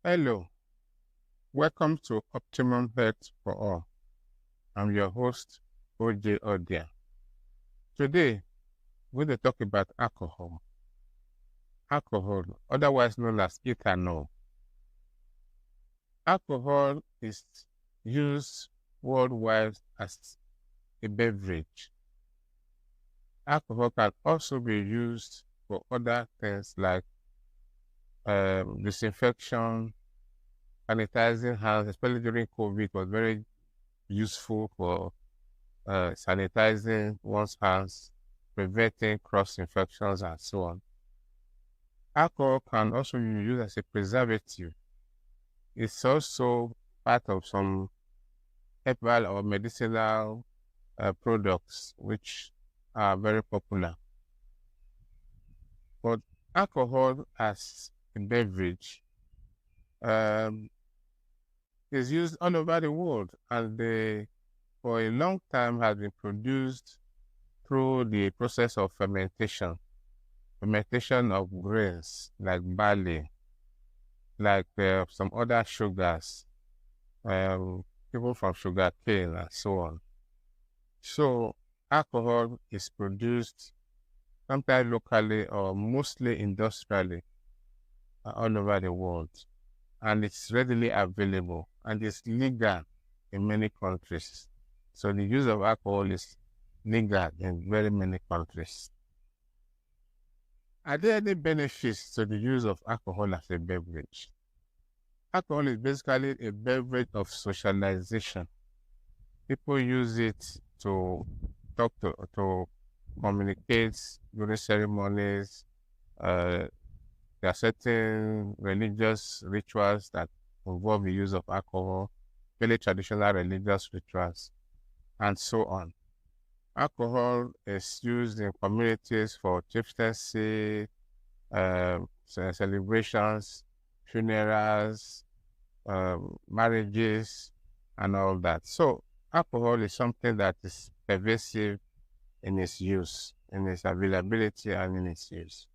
Hello, welcome to Optimum Health For All. I'm your host, Odia. Today, we're going to talk about alcohol. Alcohol, otherwise known as ethanol. Alcohol is used worldwide as a beverage. Alcohol can also be used for other things like disinfection, sanitizing hands, especially during COVID, was very useful for sanitizing one's hands, preventing cross infections, and so on. Alcohol can also be used as a preservative. It's also part of some herbal or medicinal products which are very popular. But alcohol as a beverage is used all over the world, and for a long time has been produced through the process of fermentation of grains like barley, like some other sugars, people from sugar cane and so on. So alcohol is produced sometimes locally or mostly industrially all over the world, and it's readily available and it's legal in many countries. So the use of alcohol is legal in very many countries. Are there any benefits to the use of alcohol as a beverage? Alcohol is basically a beverage of socialization. People use it to talk to communicate during ceremonies. There are certain religious rituals that involve the use of alcohol, very traditional religious rituals, and so on. Alcohol is used in communities for chieftaincy, celebrations, funerals, marriages, and all that. So alcohol is something that is pervasive in its use, in its availability, and in its use.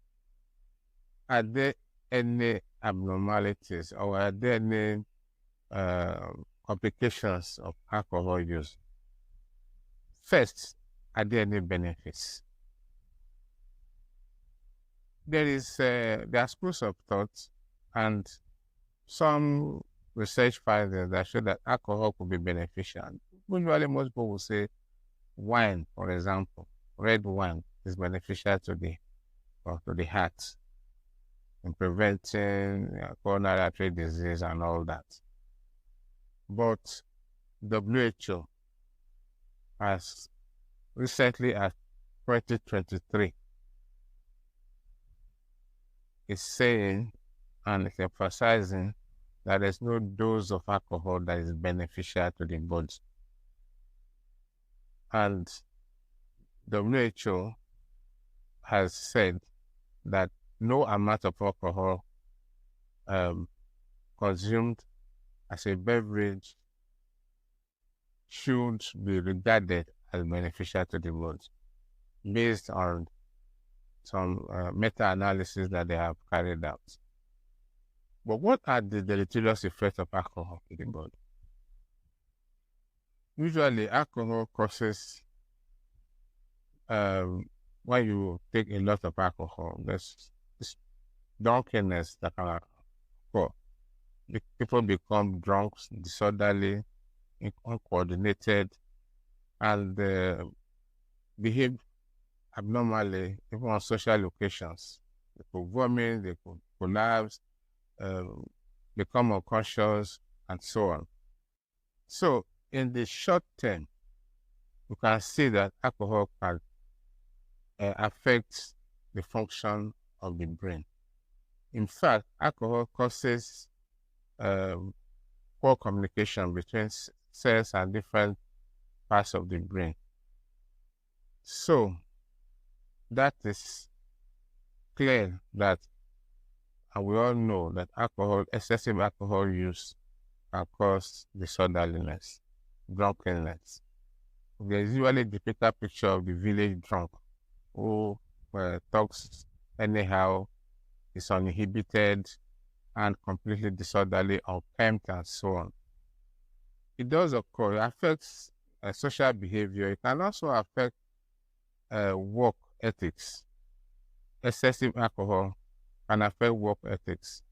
Are there any abnormalities or are there any complications of alcohol use? First, are there any benefits? There are schools of thought and some research findings that show that alcohol could be beneficial. Usually, most people will say wine, for example, red wine is beneficial to the heart in preventing coronary artery disease and all that. But WHO has recently, at 2023, is saying and it's emphasizing that there's no dose of alcohol that is beneficial to the body. And WHO has said that no amount of alcohol consumed as a beverage should be regarded as beneficial to the body, based on some meta-analysis that they have carried out. But what are the deleterious effects of alcohol in the body? Usually, alcohol causes, when you take a lot of alcohol, there's this drunkenness that can occur. People become drunk, disorderly, uncoordinated, and behave abnormally, even on social occasions. They could vomit, they could collapse, become unconscious, and so on. So, in the short term, you can see that alcohol can affect the function of the brain. In fact, alcohol causes poor communication between cells and different parts of the brain. So, that is clear that, and we all know that excessive alcohol use can cause disorderliness, drunkenness. There's usually a typical picture of the village drunk who talks anyhow, is uninhibited, and completely disorderly, unkempt, and so on. It does occur. It affects social behavior. It can also affect work ethics. Excessive alcohol can affect work ethics,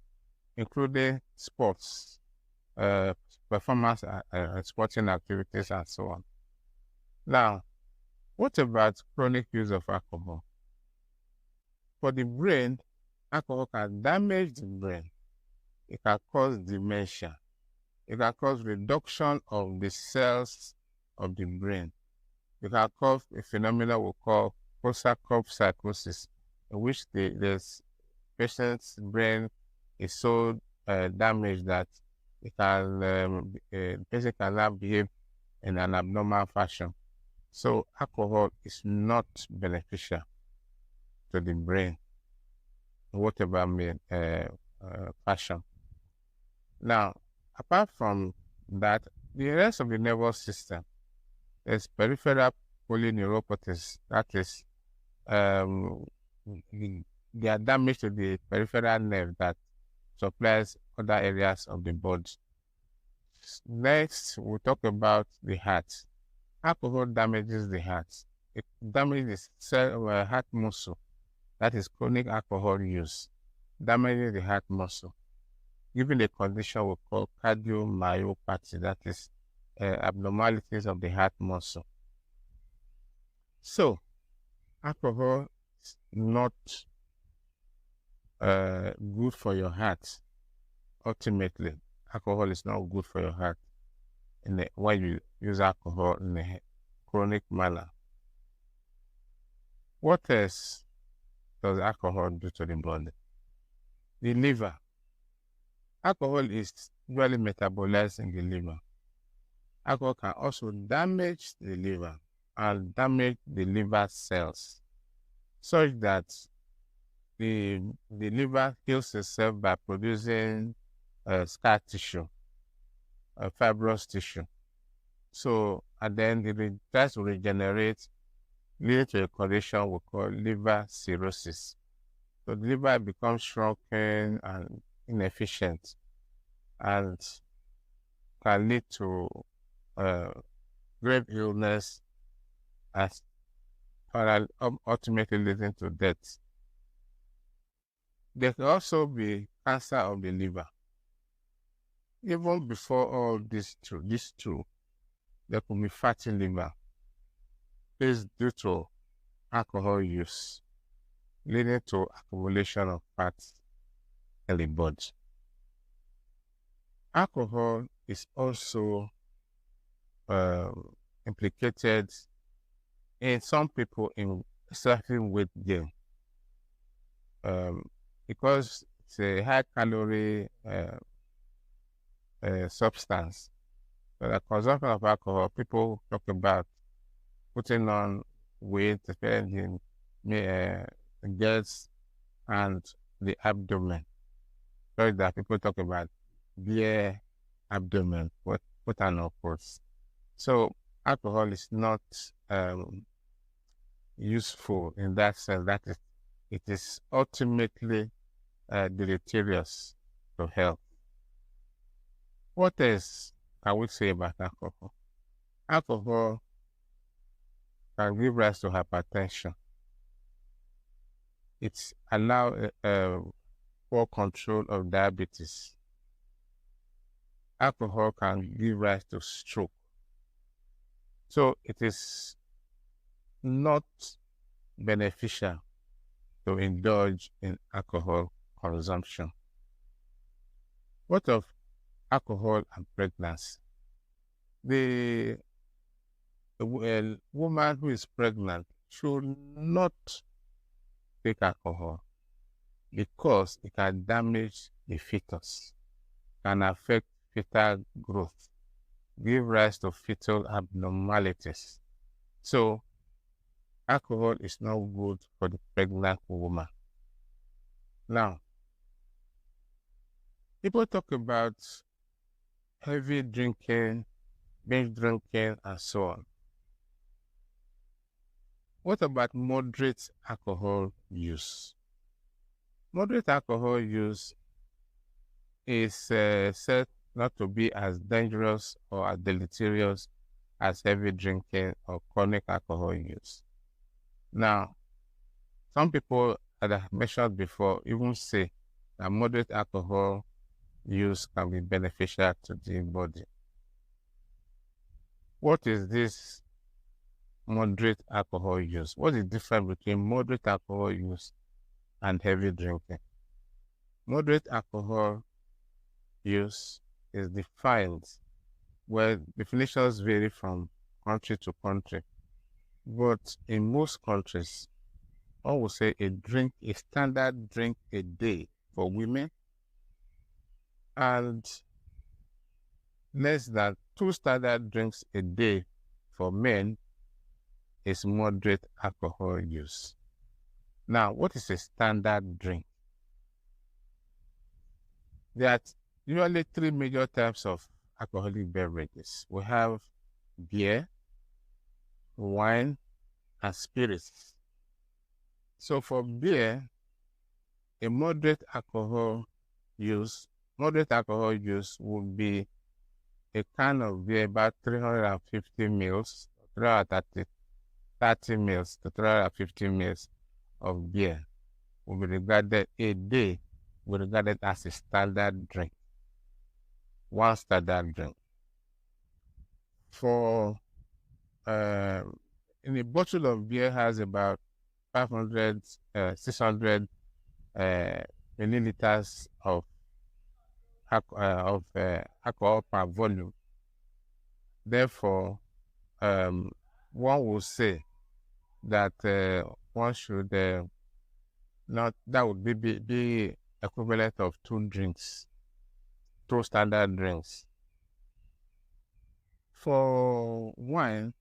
including sports, uh, performance, sporting activities, and so on. Now, what about chronic use of alcohol? For the brain, alcohol can damage the brain. It can cause dementia. It can cause reduction of the cells of the brain. It can cause a phenomenon we call post-acute psychosis, in which the patient's brain is so damaged that the patient cannot behave in an abnormal fashion. So alcohol is not beneficial to the brain, whatever fashion. Now, apart from that, the rest of the nervous system, there's peripheral polyneuropathies. That is, they are damage to the peripheral nerve that supplies other areas of the body. Next, we'll talk about the heart. Alcohol damages the heart. It damages the heart muscle. That is chronic alcohol use, damaging the heart muscle, giving a condition we call cardiomyopathy, that is abnormalities of the heart muscle. So, alcohol is not good for your heart. Ultimately, alcohol is not good for your heart when you use alcohol in a chronic manner. What else does alcohol do to the body? The liver. Alcohol is usually metabolized in the liver. Alcohol can also damage the liver and damage the liver cells, such that the liver heals itself by producing scar tissue, fibrous tissue. So, and then it tries to regenerate, leading to a condition we call liver cirrhosis. So the liver becomes shrunken and inefficient, and can lead to grave illness, as ultimately leading to death. There can also be cancer of the liver. Even before all this two, there could be fatty liver. This is due to alcohol use, leading to accumulation of fat in the body. Alcohol is also implicated in some people in suffering weight gain, because it's a high calorie substance. So the consumption of alcohol, people talk about putting on weight, especially in girls and the abdomen. So that people talk about beer abdomen, what an opposite. So alcohol is not useful in that sense. That it is ultimately deleterious to health. What else can we say about alcohol? Alcohol can give rise to hypertension. It allows poor control of diabetes. Alcohol can give rise to stroke. So it is not beneficial to indulge in alcohol consumption. What of alcohol and pregnancy? The woman who is pregnant should not take alcohol because it can damage the fetus, can affect fetal growth, give rise to fetal abnormalities. So alcohol is not good for the pregnant woman. Now, people talk about heavy drinking, binge drinking, and so on. What about moderate alcohol use? Moderate alcohol use is said not to be as dangerous or as deleterious as heavy drinking or chronic alcohol use. Now, some people, as I mentioned before, even say that moderate alcohol use can be beneficial to the body. What is this moderate alcohol use? What is the difference between moderate alcohol use and heavy drinking? Moderate alcohol use is defined where definitions vary from country to country. But in most countries, I would say a standard drink a day for women and less than 2 standard drinks a day for men is moderate alcohol use. Now, what is a standard drink? There are usually 3 major types of alcoholic beverages. We have beer, wine, and spirits. So for beer, a moderate alcohol use would be a can of beer about 350 mils, 30 mils to 350 mils of beer will be regarded as a standard drink, one standard drink. For in a bottle of beer has about 600 milliliters of alcohol per volume. Therefore, one will say that one should that would be equivalent of 2 standard drinks. For wine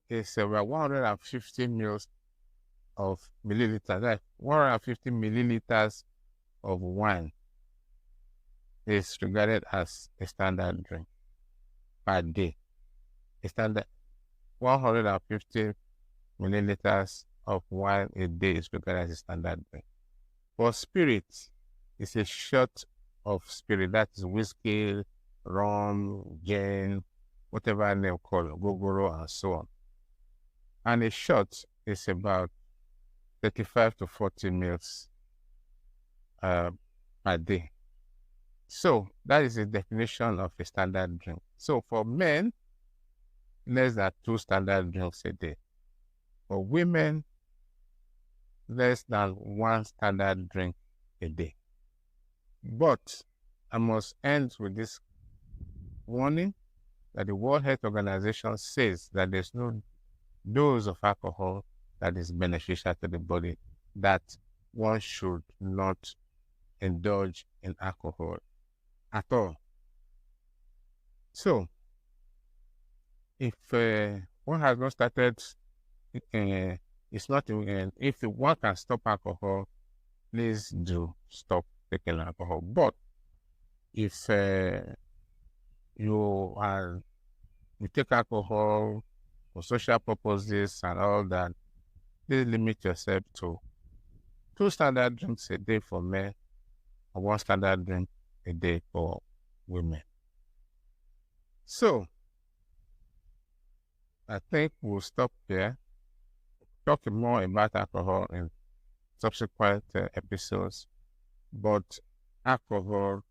is about 150 mils of milliliters. Like 150 milliliters of wine is regarded as a standard drink per day. A standard 150 milliliters of wine a day is regarded as a standard drink. For spirits, it's a shot of spirit, that is whiskey, rum, gin, whatever name called, gogoro, and so on. And a shot is about 35 to 40 mils per day. So that is the definition of a standard drink. So for men, less than 2 standard drinks a day. For women, less than 1 standard drink a day. But I must end with this warning that the World Health Organization says that there's no dose of alcohol that is beneficial to the body, that one should not indulge in alcohol at all. So, if one has not started, it's not, if one can stop alcohol, please do stop taking alcohol. But if you take alcohol for social purposes and all that, please limit yourself to 2 standard drinks a day for men and 1 standard drink a day for women. So, I think we'll stop here. Talk more about alcohol in subsequent episodes, but alcohol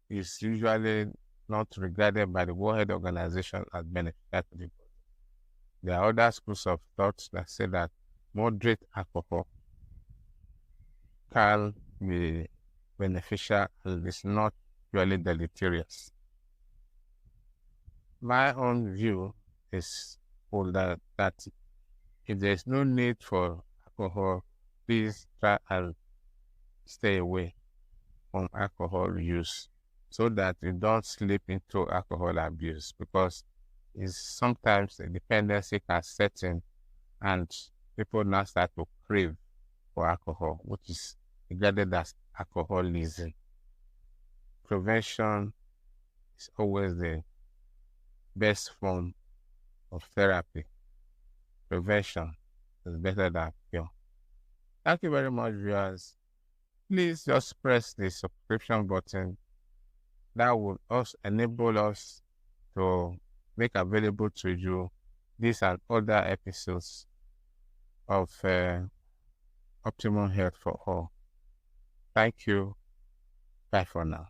is usually not regarded by the World Health Organization as beneficial to the body. There are other schools of thought that say that moderate alcohol can be beneficial and is not really deleterious. My own view is that if there is no need for alcohol, please try and stay away from alcohol use so that you don't slip into alcohol abuse, because sometimes the dependency can set in and people now start to crave for alcohol, which is regarded as alcoholism. Prevention is always the best form of therapy. Prevention is better than cure. Thank you very much, viewers. please just press the subscription button. That will also enable us to make available to you this and other episodes of Optimum Health for All. Thank you. Bye for now.